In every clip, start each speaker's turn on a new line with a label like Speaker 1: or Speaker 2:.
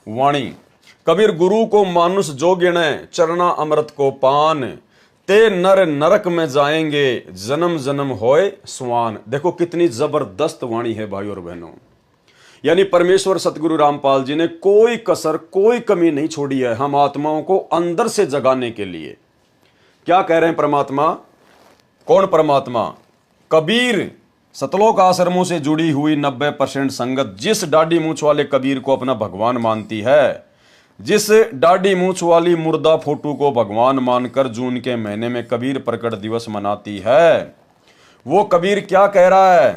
Speaker 1: वाणी। कबीर गुरु को मानुष जो गिने, चरना अमृत को पान, ते नर नरक में जाएंगे, जन्म जन्म होए स्वान। देखो कितनी जबरदस्त वाणी है भाई और बहनों। यानी परमेश्वर सतगुरु रामपाल जी ने कोई कसर कोई कमी नहीं छोड़ी है हम आत्माओं को अंदर से जगाने के लिए। क्या कह रहे हैं परमात्मा? कौन परमात्मा? कबीर सतलोक आश्रमों से जुड़ी हुई 90% संगत जिस डाडी मूछ वाले कबीर को अपना भगवान मानती है, जिस डाडी मूछ वाली मुर्दा फोटू को भगवान मानकर जून के महीने में कबीर प्रकट दिवस मनाती है, वो कबीर क्या कह रहा है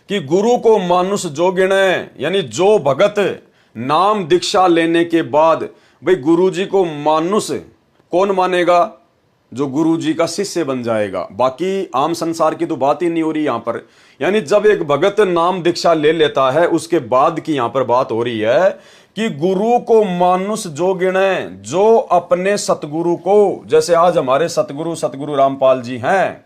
Speaker 1: कि गुरु को मानुष जो गिने, यानी जो भगत नाम दीक्षा लेने के बाद, भाई गुरु जी को मानुष कौन मानेगा? जो गुरु जी का शिष्य बन जाएगा। बाकी आम संसार की तो बात ही नहीं हो रही यहां पर। यानी जब एक भगत नाम दीक्षा ले लेता है उसके बाद की यहां पर बात हो रही है कि गुरु को मानुष जो गिने, जो अपने सतगुरु को, जैसे आज हमारे सतगुरु रामपाल जी हैं,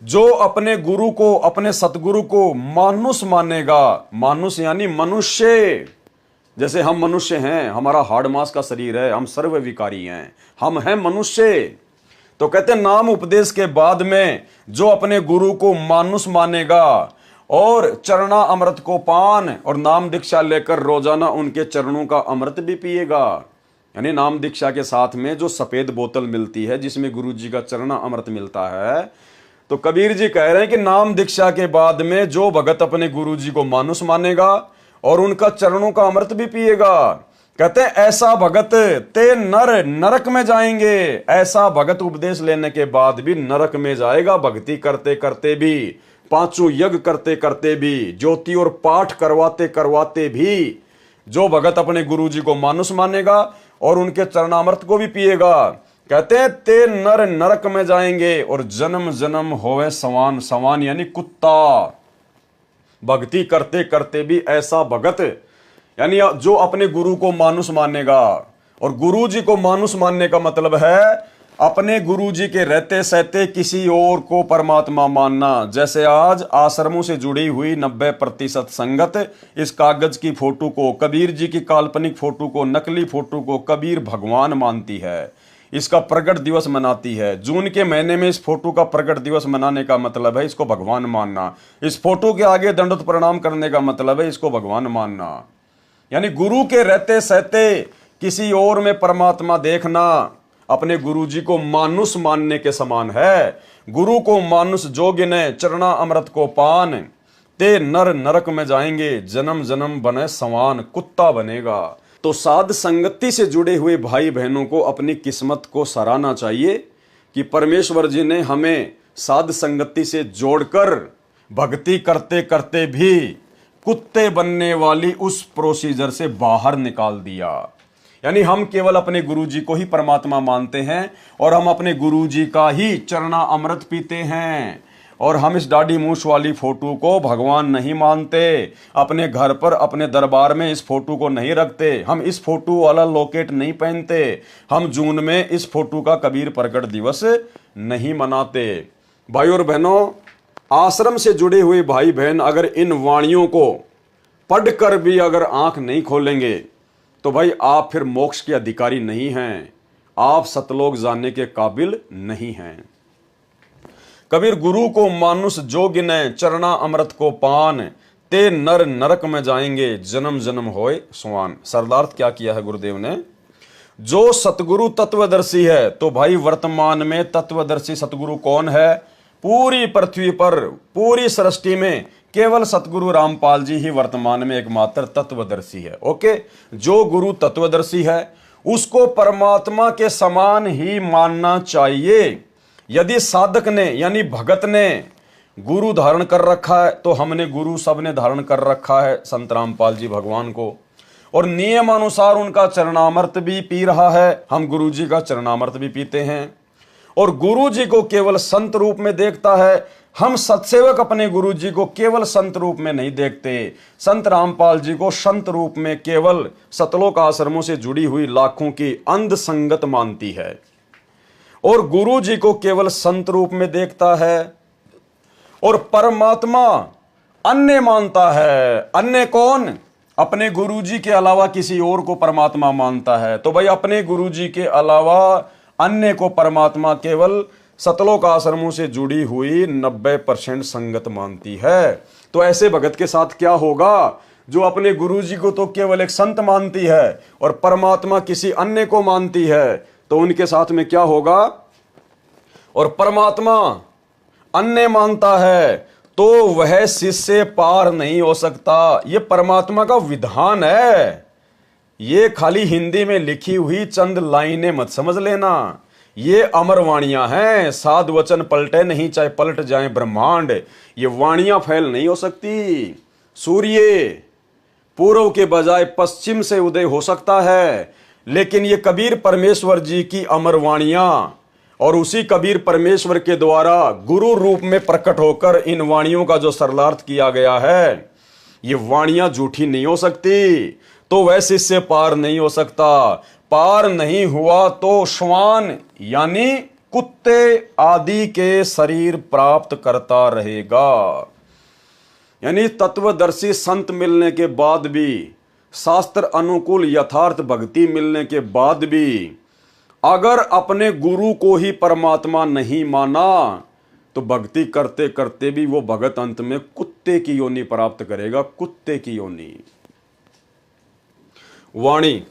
Speaker 1: जो अपने गुरु को, अपने सतगुरु को मानुष मानेगा। मानुष यानी मनुष्य, जैसे हम मनुष्य हैं, हमारा हाड़ मांस का शरीर है, हम सर्वविकारी हैं, हम हैं मनुष्य। तो कहते हैं नाम उपदेश के बाद में जो अपने गुरु को मानुष मानेगा और चरणा अमृत को पान, और नाम दीक्षा लेकर रोजाना उनके चरणों का अमृत भी पिएगा। यानी नाम दीक्षा के साथ में जो सफेद बोतल मिलती है जिसमें गुरु जी का चरणा अमृत मिलता है, तो कबीर जी कह रहे हैं कि नाम दीक्षा के बाद में जो भगत अपने गुरु जी को मानुष मानेगा और उनका चरणों का अमृत भी पिएगा, कहते हैं ऐसा भगत ते नर नरक में जाएंगे। ऐसा भगत उपदेश लेने के बाद भी नरक में जाएगा, भक्ति करते करते भी, पांचों यज्ञ करते करते भी, ज्योति और पाठ करवाते करवाते भी जो भगत अपने गुरु जी को मानुष मानेगा और उनके चरणामृत को भी पिएगा, कहते हैं ते नर नरक में जाएंगे और जन्म जन्म होवे सवान। सवान यानी कुत्ता। भक्ति करते करते भी ऐसा भगत, यानी जो अपने गुरु को मानुष मानेगा। और गुरु जी को मानुष मानने का मतलब है अपने गुरु जी के रहते सहते किसी और को परमात्मा मानना। जैसे आज आश्रमों से जुड़ी हुई 90% संगत इस कागज की फोटो को, कबीर जी की काल्पनिक फोटो को, नकली फोटो को कबीर भगवान मानती है, इसका प्रकट दिवस मनाती है। जून के महीने में इस फोटो का प्रकट दिवस मनाने का मतलब है इसको भगवान मानना। इस फोटो के आगे दंडवत प्रणाम करने का मतलब है इसको भगवान मानना। यानी गुरु के रहते सहते किसी और में परमात्मा देखना अपने गुरु जी को मानुष मानने के समान है। गुरु को मानुष जो गिने, चरणा अमृत को पान, ते नर नरक में जाएंगे, जन्म जन्म बने सवान, कुत्ता बनेगा। तो साध संगति से जुड़े हुए भाई बहनों को अपनी किस्मत को सराहना चाहिए कि परमेश्वर जी ने हमें साध संगति से जोड़कर भक्ति करते करते भी कुत्ते बनने वाली उस प्रोसीजर से बाहर निकाल दिया। यानी हम केवल अपने गुरुजी को ही परमात्मा मानते हैं और हम अपने गुरुजी का ही चरणा अमृत पीते हैं, और हम इस दाढ़ी मूछ वाली फोटो को भगवान नहीं मानते। अपने घर पर, अपने दरबार में इस फोटो को नहीं रखते। हम इस फोटो वाला लॉकेट नहीं पहनते। हम जून में इस फोटो का कबीर प्रकट दिवस नहीं मनाते। भाई और बहनों, आश्रम से जुड़े हुए भाई बहन अगर इन वाणियों को पढ़कर भी अगर आंख नहीं खोलेंगे तो भाई आप फिर मोक्ष के अधिकारी नहीं हैं, आप सतलोक जानने के काबिल नहीं हैं। कबीर गुरु को मानुष जो गिने, चरणा अमृत को पान, ते नर नरक में जाएंगे, जन्म जन्म होए सुवान। सरदार्थ क्या किया है गुरुदेव ने? जो सतगुरु तत्वदर्शी है, तो भाई वर्तमान में तत्वदर्शी सतगुरु कौन है? पूरी पृथ्वी पर, पूरी सृष्टि में केवल सतगुरु रामपाल जी ही वर्तमान में एकमात्र तत्वदर्शी है। ओके, जो गुरु तत्वदर्शी है उसको परमात्मा के समान ही मानना चाहिए। यदि साधक ने यानी भगत ने गुरु धारण कर रखा है तो हमने गुरु सबने धारण कर रखा है संत रामपाल जी भगवान को, और नियमानुसार उनका चरणामृत भी पी रहा है। हम गुरु जी का चरणामृत भी पीते हैं और गुरु जी को केवल संत रूप में देखता है। हम सत्सेवक अपने गुरु जी को केवल संत रूप में नहीं देखते, संत रामपाल जी को संत रूप में केवल सतलोक आश्रमों से जुड़ी हुई लाखों की अंध संगत मानती है, और गुरु जी को केवल संत रूप में देखता है। और परमात्मा अन्य मानता है। अन्य कौन? अपने गुरुजी के अलावा किसी और को परमात्मा मानता है, तो भाई अपने गुरुजी के अलावा अन्य को परमात्मा केवल सतलोक आश्रमों से जुड़ी हुई 90% संगत मानती है। तो ऐसे भगत के साथ क्या होगा? जो अपने गुरुजी को तो केवल एक संत मानती है और परमात्मा किसी अन्य को मानती है, तो उनके साथ में क्या होगा? और परमात्मा अन्य मानता है तो वह शिष्य पार नहीं हो सकता। यह परमात्मा का विधान है। ये खाली हिंदी में लिखी हुई चंद लाइनें मत समझ लेना, ये अमर वाणियां हैं। साध वचन पलटे नहीं, चाहे पलट जाए ब्रह्मांड। ये वाणियां फैल नहीं हो सकती। सूर्य पूर्व के बजाय पश्चिम से उदय हो सकता है, लेकिन ये कबीर परमेश्वर जी की अमर वाणियां और उसी कबीर परमेश्वर के द्वारा गुरु रूप में प्रकट होकर इन वाणियों का जो सरलार्थ किया गया है, ये वाणियां झूठी नहीं हो सकती। तो वह शिष्य पार नहीं हो सकता। पार नहीं हुआ तो श्वान यानी कुत्ते आदि के शरीर प्राप्त करता रहेगा। यानी तत्वदर्शी संत मिलने के बाद भी, शास्त्र अनुकूल यथार्थ भक्ति मिलने के बाद भी, अगर अपने गुरु को ही परमात्मा नहीं माना तो भक्ति करते करते भी वो भगत अंत में कुत्ते की योनि प्राप्त करेगा। कुत्ते की योनि। वाणी